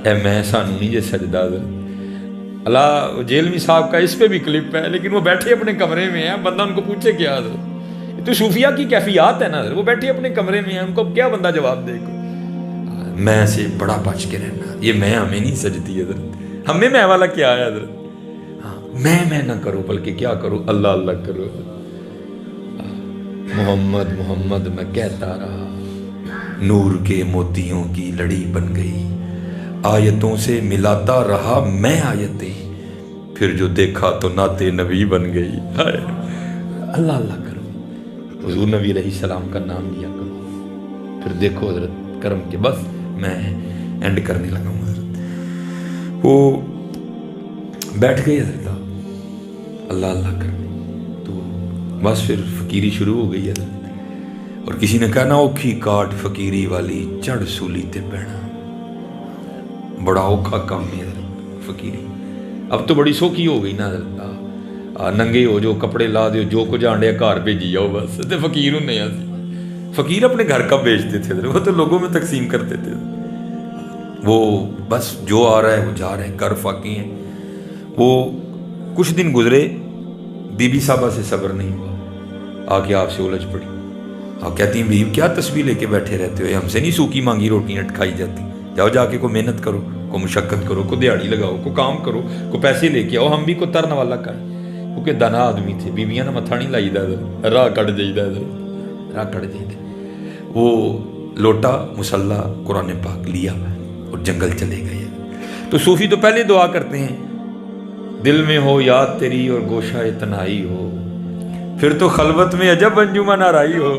اے میں سانو نہیں یہ سجدہ حضرت اللہ جیلوی صاحب کا اس پہ بھی کلپ ہے، لیکن وہ بیٹھے اپنے کمرے میں ہیں، بندہ ان کو پوچھے کیا حضرت، تو صوفیہ کی کیفیات ہے نا حضرت، وہ بیٹھے اپنے کمرے میں ہیں، ان کو کیا بندہ جواب دے گا؟ میں سے بڑا بچ کے رہنا، یہ میں ہمیں نہیں سجتی حضرت، ہمیں میں والا کیا ہے حضرت؟ ہاں میں نہ کرو بلکہ کیا کرو، اللہ اللہ کرو۔ محمد محمد میں کہتا رہا، نور کے موتیوں کی لڑی بن گئی، آیتوں سے ملاتا رہا میں آیتیں، پھر جو دیکھا تو نعت نبی بن گئی۔ اللہ اللہ کرو، حضور نبی علیہ السلام کا نام لیا کرو، پھر دیکھو حضرت کرم کے۔ بس میں اینڈ کرنے لگا ہوں حضرت۔ وہ بیٹھ گئے حضرت، اللہ اللہ کرنے، تو بس پھر فقیری شروع ہو گئی حضرت۔ اور کسی نے کہا نا اوکھی کاٹ فقیری والی چڑھ سولی تے بہنا، بڑا اوکھا کام ہے حضرت فقیری، اب تو بڑی سوکھی ہو گئی نا حضرت، ننگے ہو جو کپڑے لا دیو جو کچھ آنڈے گھر بھیجی جاؤ بس، تے فقیر ہونے ہیں۔ فقیر اپنے گھر کا بیچتے تھے حضرت، وہ تو لوگوں میں تقسیم کرتے تھے، وہ بس جو آ رہا ہے وہ جا رہے ہیں، کر فاقی ہیں۔ وہ کچھ دن گزرے، بی بی صاحبہ سے صبر نہیں ہوا، آ کے آپ سے الجھ پڑی، آپ کہتی ہیں بیوی کیا تسبیح لے کے بیٹھے رہتے ہو، ہم سے نہیں سوکھی مانگی روٹیاں کھائی جاتی، جاؤ جا کے کوئی محنت کرو، کوئی مشقت کرو، کوئی دیہڑی لگاؤ، کوئی کام کرو، کوئی پیسے لے کے آؤ، ہم بھی کوئی ترن والا کریں۔ کیونکہ دنا آدمی تھے، بیویاں نے متھا نہیں لائی دا، راہ کٹ جائیدا، راہ کٹ جائیدا۔ وہ لوٹا مسلح قرآن پاک لیا اور جنگل چلے گئے۔ تو صوفی تو پہلے دعا کرتے ہیں، دل میں ہو یاد تیری اور گوشہ تنہائی ہو، پھر تو خلوت میں عجب انجمن آرائی ہو۔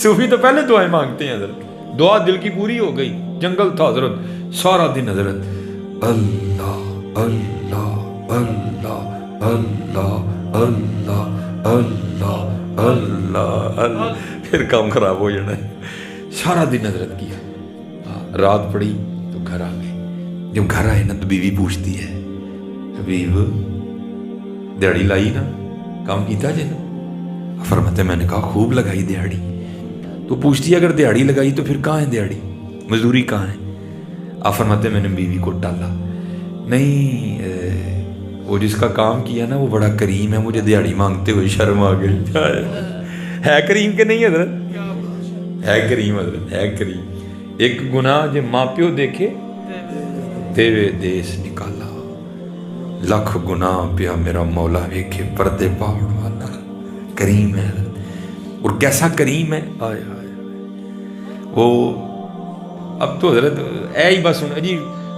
صوفی تو پہلے دعائیں مانگتے ہیں حضرت، دعا دل کی پوری ہو گئی، جنگل تھا حضرت، سارا دن حضرت اللہ اللہ اللہ اللہ اللہ اللہ اللہ اللہ، پھر کام خراب ہو جانا ہے۔ سارا دن حضرت کیا، رات پڑی تو گھر آ گئے۔ جب گھر آئے نا تو بیوی پوچھتی ہے، حبیب دیہڑی لائی نا، کام کیتا جی نا؟ فرماتے میں نے کہا خوب لگائی دیہڑی۔ تو پوچھتی ہے اگر دیہڑی لگائی تو پھر کہاں ہے دیہڑی، مزدوری کہاں ہے؟ آپ فرماتے میں نے بیوی کو ٹالا، نہیں وہ جس کا کام کیا نا وہ بڑا کریم ہے، مجھے دیہڑی مانگتے ہوئے شرم آ گئی۔ ہے کریم کہ نہیں حضرت؟ ہے کریم حضرت، ہے کریم۔ ایک گناہ جو ماں پیو دیکھے تیرے دیس نکالا، لکھ گناہ پیا میرا مولا ویکھے پردے پاڑ والا، کریم ہے حضرت۔ اور کیسا کریم ہے، آئے آئے وہ اب تو حضرت اے ہی بس ہوں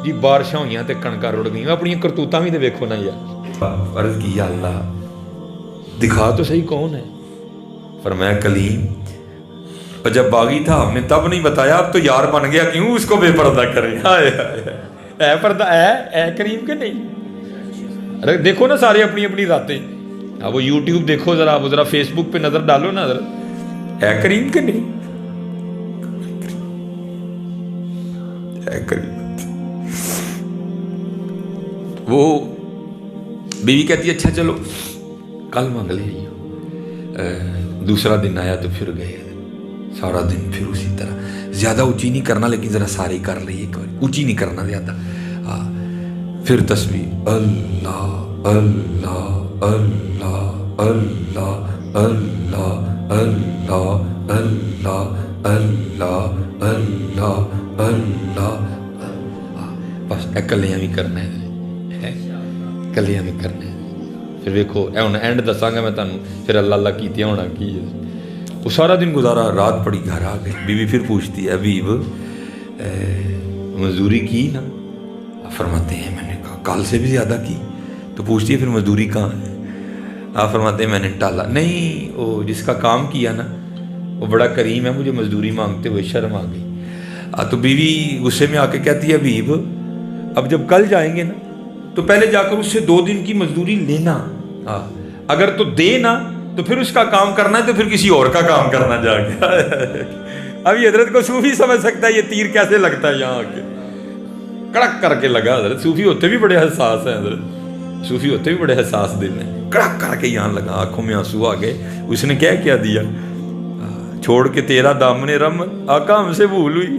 جی بارشاں ہوئیاں تے کنکاں رڑ گئیں، اپنی کرتوتاں بھی تے ویکھو نا یار۔ عرض کی یا اللہ دکھا تو صحیح کون ہے؟ فرمایا کلیم، اور جب باغی تھا ہم نے تب نہیں بتایا، اب تو یار بن گیا کیوں اس کو بے پردہ کرے؟ اے پردہ اے کریم کہ نہیں؟ ارے دیکھو نا سارے اپنی اپنی ذاتیں، اب وہ یوٹیوب دیکھو ذرا، وہ ذرا فیس بک پہ نظر ڈالو نا ذرا، اے کریم کہ نہیں؟ اے کریم۔ وہ بیوی کہتی ہے اچھا چلو کل مانگ لے، دوسرا دن آیا تو پھر گئے، سارا دن پھر اسی طرح، زیادہ اونچی نہیں کرنا لیکن ذرا ساری کر لی، ایک بار اونچی نہیں کرنا زیادہ، پھر تسبیح اللہ اللہ اللہ اللہ اللہ اللہ اللہ اللہ اللہ اللہ، بس کلیاں بھی کرنا ہے، کلیاں بھی کرنا ہے۔ پھر ویکھو اے ہن اینڈ دساں گا میں تانوں، پھر اللہ اللہ کیتیاں ہونا کی ہے۔ وہ سارا دن گزارا، رات پڑی گھر آ گئے، بیوی پھر پوچھتی ہے حبیب مزدوری کی نا؟ فرماتے ہیں میں نے کہا کل سے بھی زیادہ کی۔ تو پوچھتی ہے پھر مزدوری کہاں ہے؟ آپ فرماتے ہیں میں نے ٹالا، نہیں وہ جس کا کام کیا نا وہ بڑا کریم ہے، مجھے مزدوری مانگتے ہوئے شرم آ گئی۔ تو بیوی غصے میں آ کے کہتی ہے حبیب اب جب کل جائیں گے نا تو پہلے جا کر اس سے 2 دن کی مزدوری لینا، اگر تو دے نا تو پھر اس کا کام کرنا ہے، تو پھر کسی اور کا کام کرنا جا کے۔ اب یہ حضرت کو صوفی سمجھ سکتا ہے یہ تیر کیسے لگتا ہے، یہاں آ کے کڑک کر کے لگا حضرت۔ صوفی ہوتے بھی بڑے حساس ہیں حضرت، صوفی ہوتے بھی بڑے حساس دل ہیں، کڑک کر کے یہاں لگا، آنکھوں میں آنسو آ گئے۔ اس نے کیا دیا، چھوڑ کے تیرا دامن رم آقا ہم سے بھول ہوئی،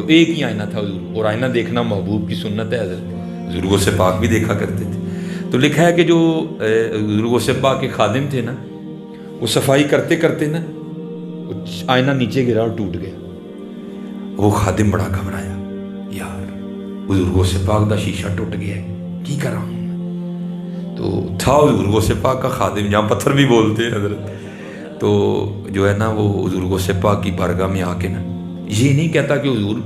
تو ایک ہی آئینہ تھا حضور، اور آئینہ دیکھنا محبوب کی سنت ہے حضرت، حضور غوث پاک بھی دیکھا کرتے تھے۔ تو لکھا ہے کہ جو حضور غوث پاک کے خادم تھے نا، وہ صفائی کرتے کرتے نا آئینہ نیچے گرا اور ٹوٹ گیا۔ وہ خادم بڑا گھبرایا، یار حضور غوث پاک دا شیشہ ٹوٹ گیا ہے، کی کر رہا ہوں میں؟ تو تھا حضور غوث پاک کا خادم، جہاں پتھر بھی بولتے ہیں حضرت، تو جو ہے نا وہ حضور غوث پاک کی بارگاہ میں آ کے نا یہ نہیں کہتا کہ حضور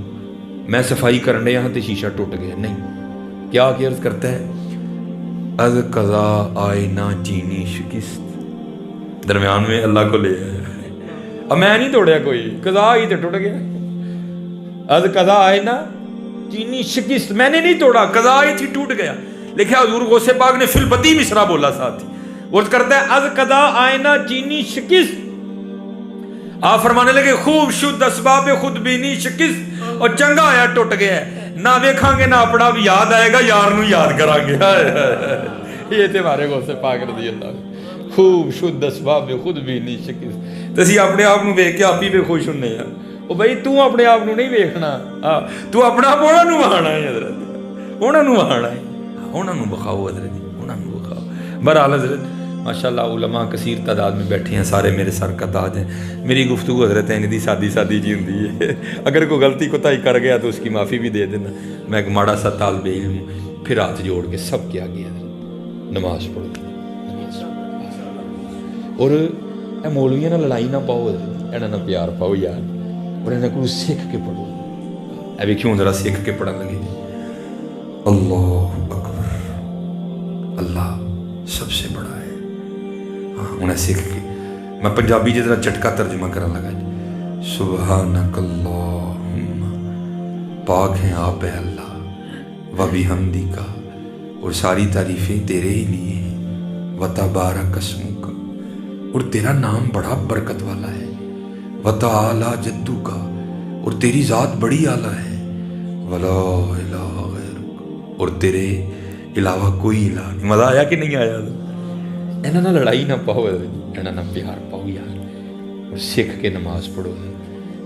میں صفائی کرنے یہاں تے شیشہ ٹوٹ گیا، نہیں، کیا کہ عرض کرتا ہے از قضا آئینہ چینی شکست، درمیان میں اللہ کو لے آیا، اب میں نہیں توڑیا کوئی، قضا ہی تو ٹوٹ گیا، از قضا آئینہ چینی شکست، میں نے نہیں توڑا، قضا ہی تھی ٹوٹ گیا۔ لکھا حضور غوث پاک نے فی البدی مصرع بولا ساتھ ہی، وہ کرتا ہے از قضا آئینہ چینی شکست، آپ فرمانے لگے خوب شد اسباب خود بینی شکست، اور چنگا آیا ٹوٹ گیا ہے، نہ ویکھاں گے نہ اپنا بھی یاد آئے گا، یار نو یاد کران گے۔ یہ تھے ہمارے غوث پاک رضی اللہ عنہ، خوب شد اسباب خود بینی شکست۔ تو اسی اپنے آپ نو ویکھ کے آپ ہی بے خوش ہونے ہیں، او بھائی تو اپنے آپ نو نہیں ویکھنا، تو اپنا آپ انہاں نو وہانا ہے حضرت، انہاں نو وہانا ہے، انہاں نو بخاؤ حضرت، انہاں نو بخاؤ۔ بہرحال حضرت ماشاءاللہ علماء کثیر تعداد میں بیٹھے ہیں، سارے میرے سر کا تاج ہیں، میری گفتگو حضرت ہے ندی سادی سادی جی ہوندی ہے، اگر کوئی غلطی کوتاہی کر گیا تو اس کی معافی بھی دے دینا، میں ایک ماڑا سا طالب علم ہوں۔ پھر ہاتھ جوڑ کے سب کے آگے حضرت نماز پڑھو، اور اے مولویاں نہ لڑائی نہ پاؤ حضرت، انہاں نہ پیار پاؤ یار، اور انہاں کو سیکھ کے پڑھو۔ اے کیوں ذرا سیکھ کے پڑھن لگے، اللہ اکبر، اللہ سب سے بڑا ہے، انہیں سیکھ کے میں پنجابی جتنا چٹکا ترجمہ کرنے لگا جی، سبحانک اللہم، پاک ہیں آپ ہے اللہ، و بحمدک، اور ساری تعریفیں تیرے ہی لیے ہیں، و تبارک اسمک، اور تیرا نام بڑا برکت والا ہے، و تعالی جدک، اور تیری ذات بڑی اعلیٰ ہے، ولا الہ غیرک، اور تیرے علاوہ کوئی الہ نہیں۔ مزہ آیا کہ نہیں آیا؟ انہاں نہ لڑائی نہ پاؤ، انہاں نہ پیار پاؤ یار، اور سکھ کے نماز پڑھو،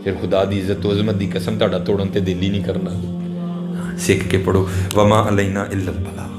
پھر خدا دی عزت و عظمت دی قسم تہاڈا توڑن تے دل ہی نہیں کرنا، سکھ کے پڑھو۔ وما علینا الا البلاغ۔